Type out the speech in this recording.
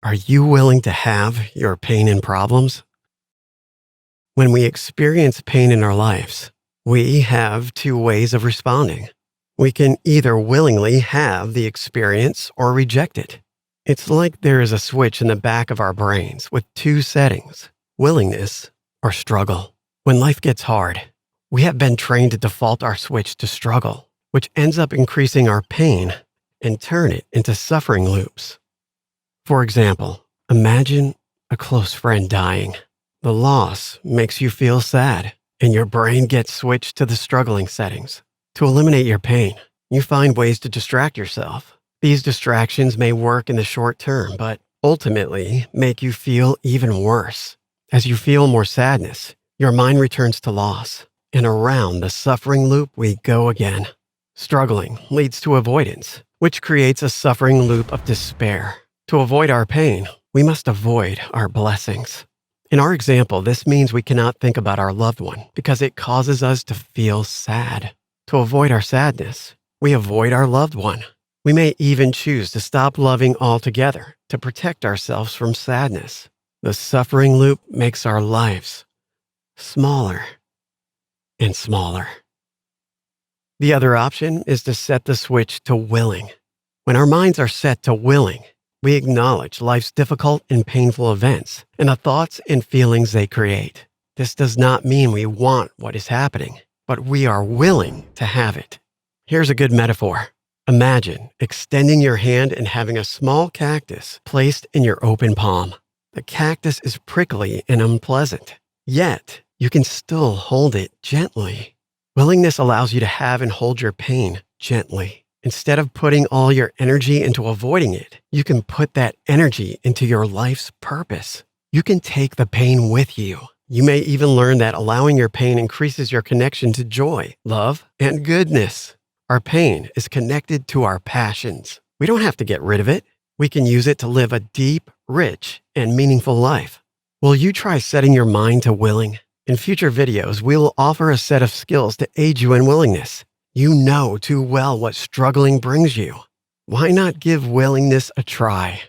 Are you willing to have your pain and problems? When we experience pain in our lives, we have two ways of responding. We can either willingly have the experience or reject it. It's like there is a switch in the back of our brains with two settings, willingness or struggle. When life gets hard, we have been trained to default our switch to struggle, which ends up increasing our pain and turn it into suffering loops. For example, imagine a close friend dying. The loss makes you feel sad, and your brain gets switched to the struggling settings. To eliminate your pain, you find ways to distract yourself. These distractions may work in the short term, but ultimately make you feel even worse. As you feel more sadness, your mind returns to loss, and around the suffering loop we go again. Struggling leads to avoidance, which creates a suffering loop of despair. To avoid our pain, we must avoid our blessings. In our example, this means we cannot think about our loved one because it causes us to feel sad. To avoid our sadness, we avoid our loved one. We may even choose to stop loving altogether to protect ourselves from sadness. The suffering loop makes our lives smaller and smaller. The other option is to set the switch to willing. When our minds are set to willing, we acknowledge life's difficult and painful events and the thoughts and feelings they create. This does not mean we want what is happening, but we are willing to have it. Here's a good metaphor. Imagine extending your hand and having a small cactus placed in your open palm. The cactus is prickly and unpleasant, yet you can still hold it gently. Willingness allows you to have and hold your pain gently. Instead of putting all your energy into avoiding it, you can put that energy into your life's purpose. You can take the pain with you. You may even learn that allowing your pain increases your connection to joy, love, and goodness. Our pain is connected to our passions. We don't have to get rid of it. We can use it to live a deep, rich, and meaningful life. Will you try setting your mind to willing? In future videos, we will offer a set of skills to aid you in willingness. You know too well what struggling brings you. Why not give willingness a try?